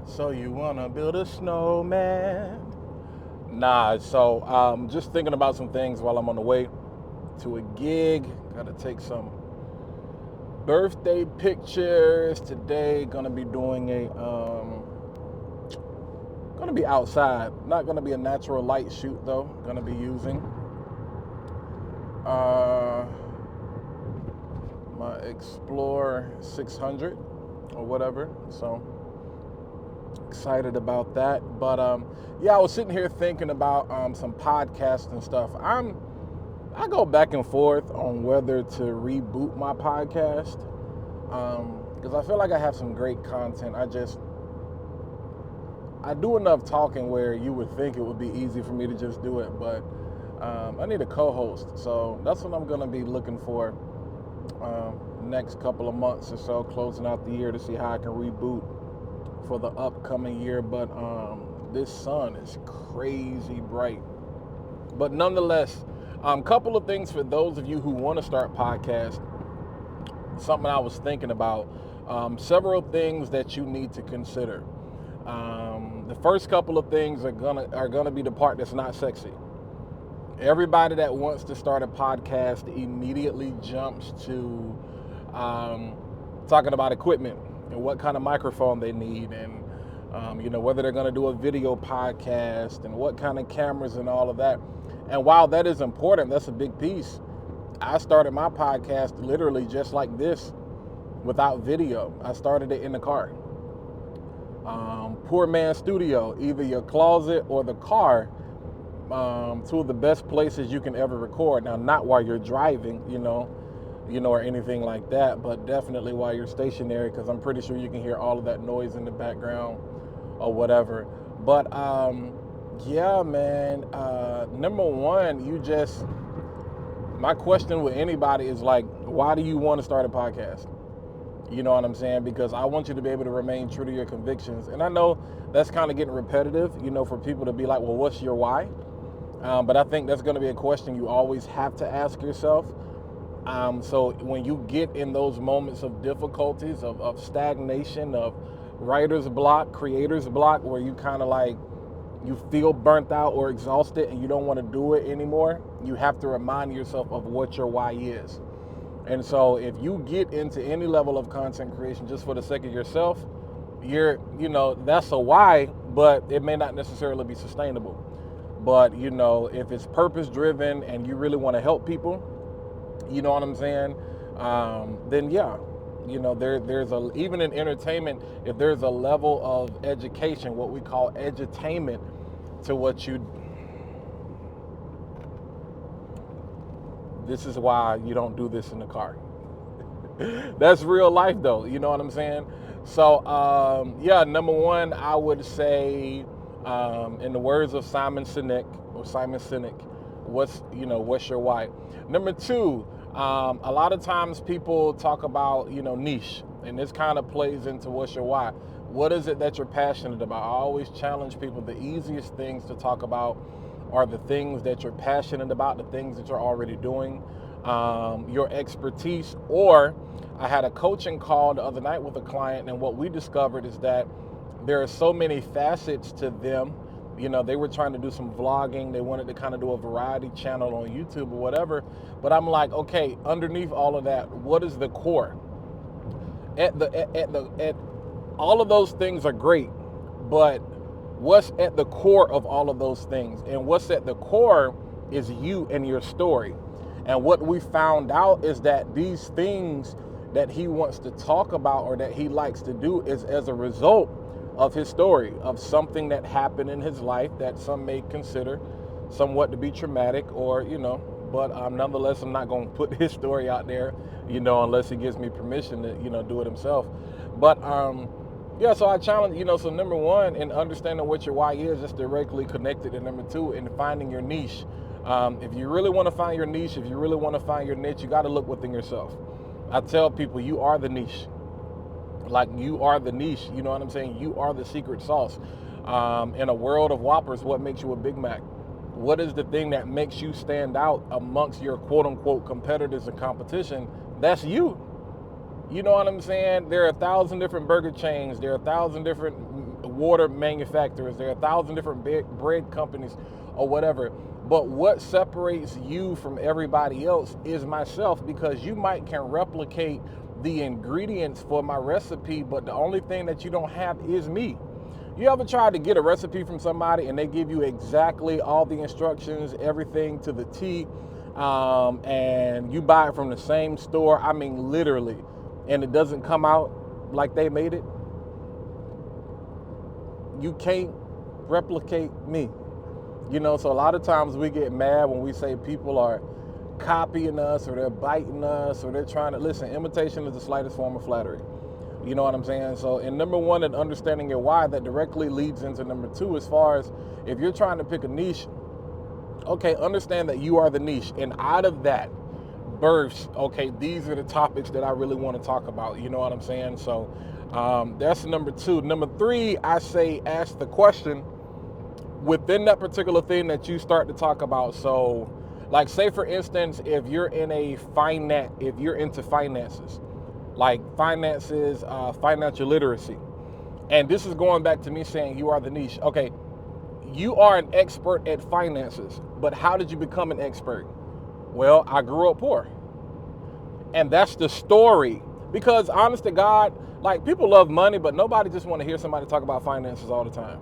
So you wanna build a snowman? Nah, so just thinking about some things while I'm on the way to a gig. Gotta take some birthday pictures today. Gonna be doing gonna be outside. Not gonna be a natural light shoot though. Gonna be using uh, my Explorer 600 or whatever. So excited about that. But yeah, I was sitting here thinking about some podcasts and stuff. I go back and forth on whether to reboot my podcast because I feel like I have some great content. I do enough talking where you would think it would be easy for me to just do it, but I need a co-host, so that's what I'm gonna be looking for next couple of months or so, closing out the year to see how I can reboot for the upcoming year. But this sun is crazy bright. But nonetheless, couple of things for those of you who want to start podcasts. Something I was thinking about. Several things that you need to consider. The first couple of things are gonna be the part that's not sexy. Everybody that wants to start a podcast immediately jumps to talking about equipment and what kind of microphone they need, and whether they're going to do a video podcast and what kind of cameras and all of that. And while that is important, that's a big piece. I started my podcast literally just like this, without video. I started it in the car. Poor man studio, either your closet or the car. Two of the best places you can ever record. Now, not while you're driving, or anything like that, but definitely while you're stationary, because I'm pretty sure you can hear all of that noise in the background or whatever. But yeah, man. Number one, my question with anybody is like, why do you want to start a podcast? You know what I'm saying? Because I want you to be able to remain true to your convictions. And I know that's kind of getting repetitive, for people to be like, well, what's your why? But I think that's going to be a question you always have to ask yourself. So when you get in those moments of difficulties, of stagnation, of writer's block, creator's block, where you kind of like, you feel burnt out or exhausted and you don't want to do it anymore, you have to remind yourself of what your why is. And so if you get into any level of content creation just for the sake of yourself, that's a why, but it may not necessarily be sustainable. But, if it's purpose driven and you really want to help people, you know what I'm saying? Then yeah, there's even in entertainment, if there's a level of education, what we call edutainment, to what you. This is why you don't do this in the car. That's real life, though. You know what I'm saying? So yeah, number one, I would say, in the words of Simon Sinek, what's your why? Number two, a lot of times people talk about niche, and this kind of plays into what's your why. What is it that you're passionate about? I always challenge people. The easiest things to talk about are the things that you're passionate about, the things that you're already doing, your expertise. Or I had a coaching call the other night with a client, and what we discovered is that there are so many facets to them. They were trying to do some vlogging. They wanted to kind of do a variety channel on YouTube or whatever. But I'm like, okay, underneath all of that, what is the core? At all of those things are great, but what's at the core of all of those things? And what's at the core is you and your story. And what we found out is that these things that he wants to talk about or that he likes to do is as a result of his story, of something that happened in his life that some may consider somewhat to be traumatic, or but nonetheless, I'm not going to put his story out there, unless he gives me permission to do it himself. But yeah, so I challenge, so number one, in understanding what your why is directly connected to number two, in finding your niche. If you really want to find your niche, if you really want to find your niche, you got to look within yourself. I tell people, you are the niche. Like, you are the niche, you know what I'm saying? You are the secret sauce. In a world of Whoppers, what makes you a Big Mac? What is the thing that makes you stand out amongst your quote-unquote competitors and competition? That's you. You know what I'm saying? There are 1,000 different burger chains. There are 1,000 different water manufacturers. There are 1,000 different bread companies or whatever. But what separates you from everybody else is myself, because you might can replicate the ingredients for my recipe, but the only thing that you don't have is me. You ever tried to get a recipe from somebody and they give you exactly all the instructions, everything to the T, and you buy it from the same store, I mean literally, and it doesn't come out like they made it? You can't replicate me. You know, so a lot of times we get mad when we say people are copying us, or they're biting us, or they're trying to, listen, imitation is the slightest form of flattery. You know what I'm saying? So in number one, in understanding your why, that directly leads into number two, as far as if you're trying to pick a niche, okay, understand that you are the niche. And out of that births, okay, these are the topics that I really want to talk about. You know what I'm saying? So that's number two. Number three, I say ask the question within that particular thing that you start to talk about. So like, say for instance, if you're into finances, like finances, financial literacy. And this is going back to me saying you are the niche. Okay, you are an expert at finances, but how did you become an expert? Well, I grew up poor. And that's the story. Because honest to God, like, people love money, but nobody just want to hear somebody talk about finances all the time.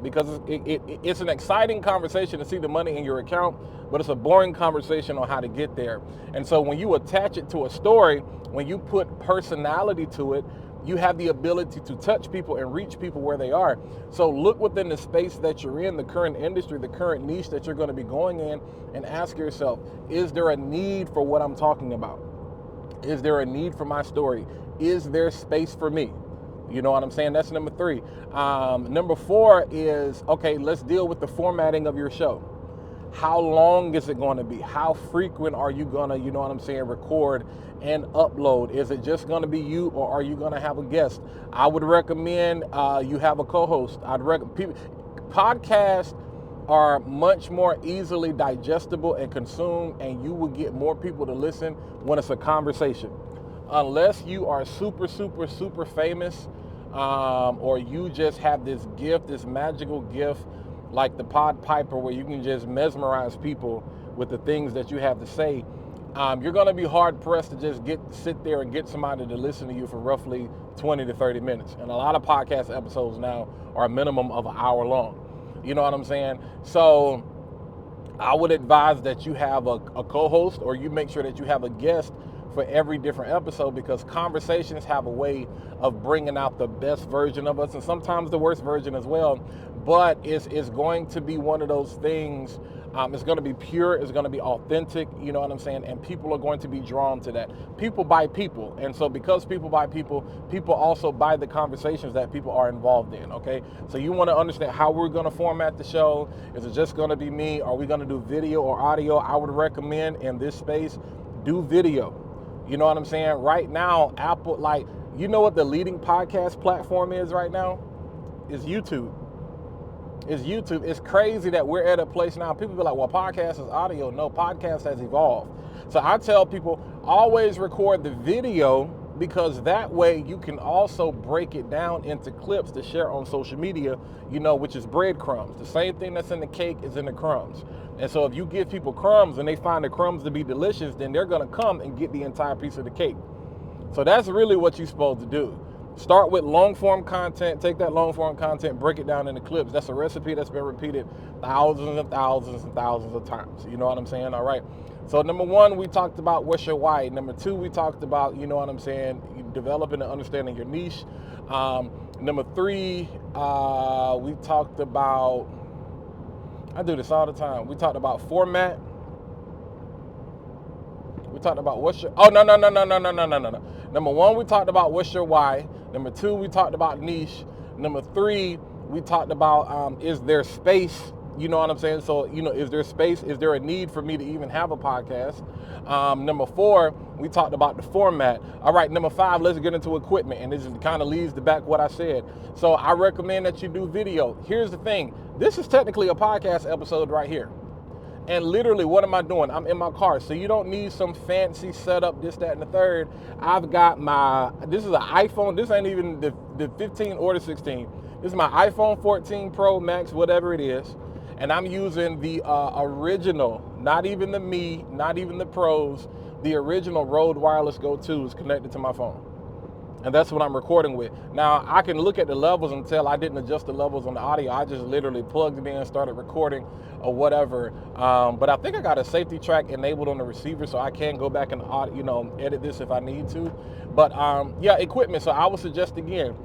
Because it's an exciting conversation to see the money in your account, but it's a boring conversation on how to get there. And so when you attach it to a story, when you put personality to it, you have the ability to touch people and reach people where they are. So look within the space that you're in, the current industry, the current niche that you're going to be going in, and ask yourself, is there a need for what I'm talking about? Is there a need for my story? Is there space for me? You know what I'm saying? That's number three. Number four is, okay, let's deal with the formatting of your show. How long is it going to be? How frequent are you going to, you know what I'm saying, record and upload? Is it just going to be you, or are you going to have a guest? I would recommend you have a co-host. Podcasts are much more easily digestible and consumed, and you will get more people to listen when it's a conversation. Unless you are super, super, super famous, or you just have this gift, this magical gift, like the Pod Piper, where you can just mesmerize people with the things that you have to say, you're going to be hard pressed to just sit there and get somebody to listen to you for roughly 20 to 30 minutes. And a lot of podcast episodes now are a minimum of an hour long. You know what I'm saying? So I would advise that you have a co-host, or you make sure that you have a guest for every different episode, because conversations have a way of bringing out the best version of us, and sometimes the worst version as well. But it's going to be one of those things. It's going to be pure. It's going to be authentic. You know what I'm saying? And people are going to be drawn to that. People buy people. And so because people buy people, people also buy the conversations that people are involved in. Okay. So you want to understand how we're going to format the show. Is it just going to be me? Are we going to do video or audio? I would recommend in this space, do video. You know what I'm saying? Right now, Apple, like, you know what the leading podcast platform is right now? It's YouTube. It's YouTube. It's crazy that we're at a place now. People be like, well, podcast is audio. No, podcast has evolved. So I tell people, always record the video, because that way you can also break it down into clips to share on social media, you know, which is breadcrumbs. The same thing that's in the cake is in the crumbs. And so if you give people crumbs and they find the crumbs to be delicious, then they're going to come and get the entire piece of the cake. So that's really what you're supposed to do. Start with long form content, take that long form content, break it down into clips. That's a recipe that's been repeated thousands and thousands and thousands of times. You know what I'm saying? All right. So number one, we talked about what's your why. Number two, we talked about, you know what I'm saying, developing and understanding your niche. Number three, we talked about, I do this all the time. We talked about format. We talked about what's your, oh, no. Number one, we talked about what's your why. Number two, we talked about niche. Number three, we talked about, is there space? You know what I'm saying? So, you know, is there space? Is there a need for me to even have a podcast? Number four, we talked about the format. All right, number five, let's get into equipment. And this kind of leads to back what I said. So I recommend that you do video. Here's the thing. This is technically a podcast episode right here. And literally, what am I doing? I'm in my car. So you don't need some fancy setup, this, that, and the third. I've got this is an iPhone. This ain't even the 15 or the 16. This is my iPhone 14 Pro Max, whatever it is. And I'm using the original, not even the Me, not even the Pros, the original Rode Wireless Go 2 is connected to my phone. And that's what I'm recording with. Now, I can look at the levels and tell I didn't adjust the levels on the audio. I just literally plugged it in and started recording or whatever. But I think I got a safety track enabled on the receiver, so I can go back and edit this if I need to. But yeah, equipment. So I would suggest, again,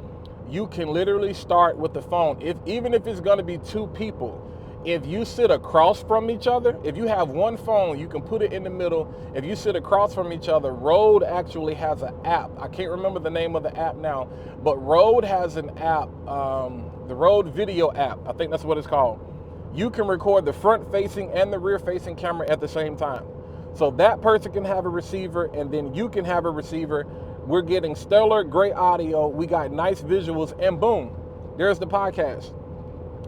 you can literally start with the phone. Even if it's going to be two people, if you sit across from each other, if you have one phone, you can put it in the middle. If you sit across from each other, Rode actually has an app. I can't remember the name of the app now, but Rode has an app, the Rode Video app. I think that's what it's called. You can record the front-facing and the rear-facing camera at the same time. So that person can have a receiver, and then you can have a receiver. We're getting stellar, great audio. We got nice visuals, and boom, there's the podcast.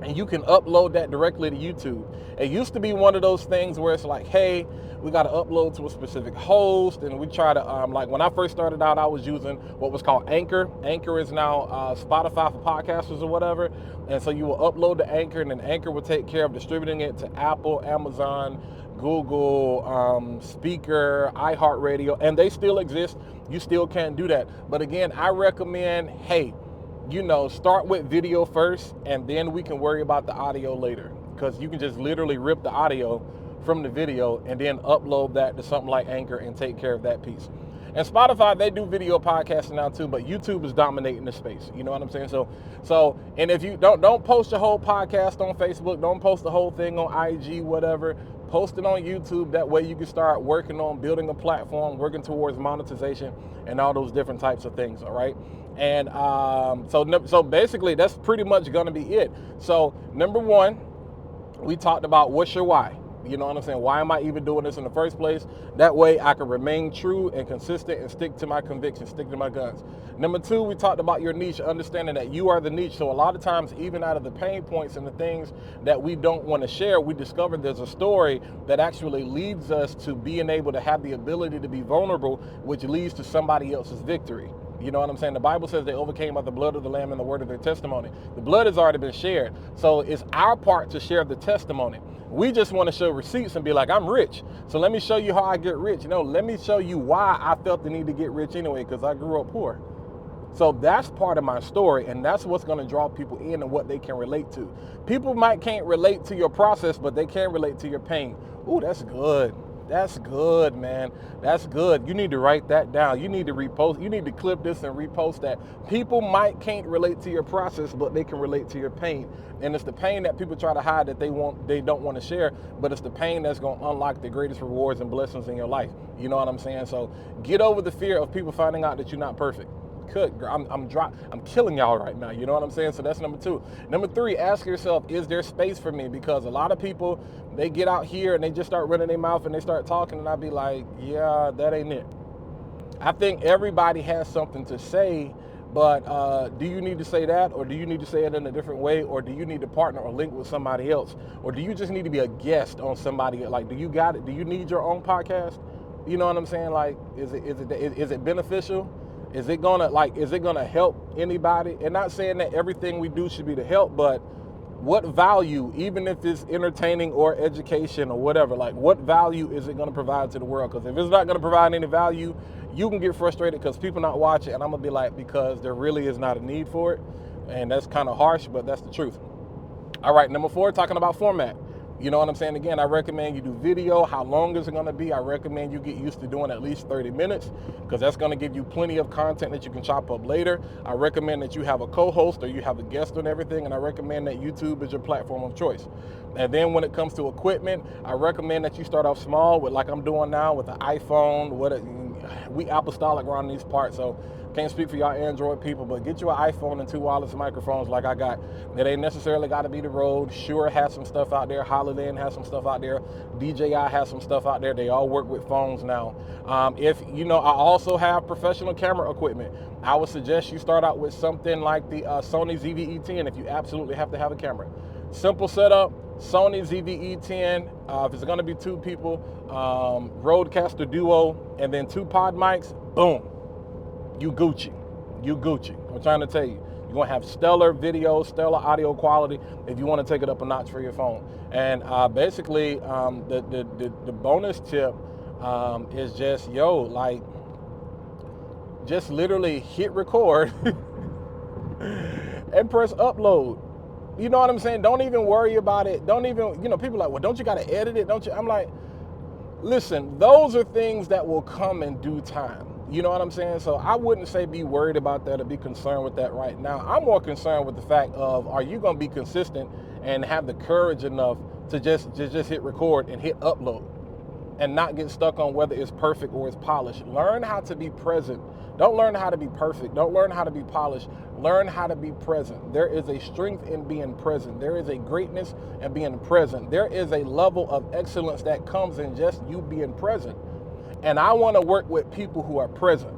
And you can upload that directly to YouTube. It used to be one of those things where it's like, hey, we got to upload to a specific host, and we try to, like when I first started out, I was using what was called Anchor. Anchor is now Spotify for podcasters or whatever. And so you will upload to Anchor, and then Anchor will take care of distributing it to Apple, Amazon, Google, Speaker, iHeartRadio, and they still exist. You still can't do that. But again, I recommend, hey, start with video first, and then we can worry about the audio later, because you can just literally rip the audio from the video and then upload that to something like Anchor and take care of that piece. And Spotify, they do video podcasting now too, but YouTube is dominating the space. You know what I'm saying? So, and if you don't post your whole podcast on Facebook, don't post the whole thing on IG, whatever. Post it on YouTube. That way you can start working on building a platform, working towards monetization and all those different types of things, all right? And so basically, that's pretty much going to be it. So number one, we talked about what's your why. You know what I'm saying? Why am I even doing this in the first place? That way I can remain true and consistent and stick to my convictions, stick to my guns. Number two, we talked about your niche, understanding that you are the niche. So a lot of times, even out of the pain points and the things that we don't want to share, we discover there's a story that actually leads us to being able to have the ability to be vulnerable, which leads to somebody else's victory. You know what I'm saying? The Bible says they overcame by the blood of the Lamb and the word of their testimony. The blood has already been shared. So it's our part to share the testimony. We just want to show receipts and be like, I'm rich. So let me show you how I get rich. Let me show you why I felt the need to get rich anyway, because I grew up poor. So that's part of my story, and that's what's going to draw people in and what they can relate to. People can't relate to your process, but they can relate to your pain. Ooh, that's good. That's good, man. That's good. You need to write that down. You need to repost. You need to clip this and repost that. People can't relate to your process, but they can relate to your pain. And it's the pain that people try to hide that they don't want to share, but it's the pain that's going to unlock the greatest rewards and blessings in your life. You know what I'm saying? So get over the fear of people finding out that you're not perfect. I'm killing y'all right now. You know what I'm saying? So that's number two. Number three, ask yourself, is there space for me? Because a lot of people, they get out here and they just start running their mouth and they start talking, and I'll be like, yeah, that ain't it. I think everybody has something to say, but do you need to say that, or do you need to say it in a different way, or do you need to partner or link with somebody else, or do you just need to be a guest on somebody? Like, do you got it? Do you need your own podcast? You know what I'm saying? Like, is it beneficial? Is it gonna help anybody? And not saying that everything we do should be to help, but what value, even if it's entertaining or education or whatever, like what value is it gonna provide to the world? Because if it's not gonna provide any value, you can get frustrated because people not watching, and I'm gonna be like, because there really is not a need for it. And that's kind of harsh, but that's the truth. All right, number four, talking about format. You know what I'm saying? Again, I recommend you do video. How long is it going to be? I recommend you get used to doing at least 30 minutes, because that's going to give you plenty of content that you can chop up later. I recommend that you have a co-host or you have a guest on everything, and I recommend that YouTube is your platform of choice. And then when it comes to equipment, I recommend that you start off small with, like I'm doing now with the iPhone. We apostolic around these parts, so can't speak for y'all Android people, but get you an iPhone and 2 wireless microphones like I got. It ain't necessarily got to be the Rode. Shure has some stuff out there. HoloLens has some stuff out there. DJI has some stuff out there. They all work with phones now. I also have professional camera equipment. I would suggest you start out with something like the Sony ZV-E10 if you absolutely have to have a camera. Simple setup, Sony ZV-E10. If it's gonna be 2 people, Rodecaster Duo, and then 2 pod mics, boom, you Gucci. You Gucci. I'm trying to tell you. You're gonna have stellar video, stellar audio quality if you want to take it up a notch for your phone. And basically, the bonus tip is just, like, just literally hit record and press upload. You know what I'm saying? Don't even worry about it. Don't even, people are like, well, don't you got to edit it? Don't you? I'm like, listen, those are things that will come in due time. You know what I'm saying? So I wouldn't say be worried about that or be concerned with that right now. I'm more concerned with the fact of, are you going to be consistent and have the courage enough to just hit record and hit upload and not get stuck on whether it's perfect or it's polished. Learn how to be present. Don't learn how to be perfect. Don't learn how to be polished. Learn how to be present. There is a strength in being present. There is a greatness in being present. There is a level of excellence that comes in just you being present. And I want to work with people who are present.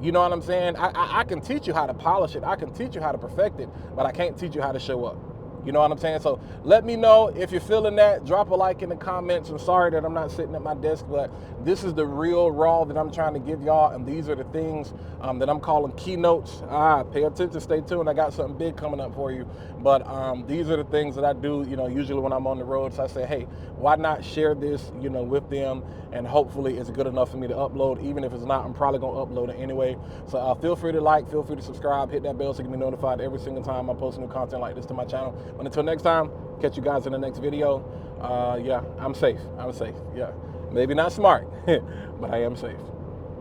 You know what I'm saying? I can teach you how to polish it. I can teach you how to perfect it, but I can't teach you how to show up. You know what I'm saying? So let me know if you're feeling that. Drop a like in the comments. I'm sorry that I'm not sitting at my desk, but this is the real raw that I'm trying to give y'all, and these are the things that I'm calling keynotes. Pay attention, stay tuned. I got something big coming up for you. But these are the things that I do, usually when I'm on the road. So I say, hey, why not share this, with them, and hopefully it's good enough for me to upload. Even if it's not, I'm probably going to upload it anyway. So feel free to like, feel free to subscribe, hit that bell so you can be notified every single time I post new content like this to my channel. But until next time, catch you guys in the next video. Yeah, I'm safe. Yeah, maybe not smart, but I am safe.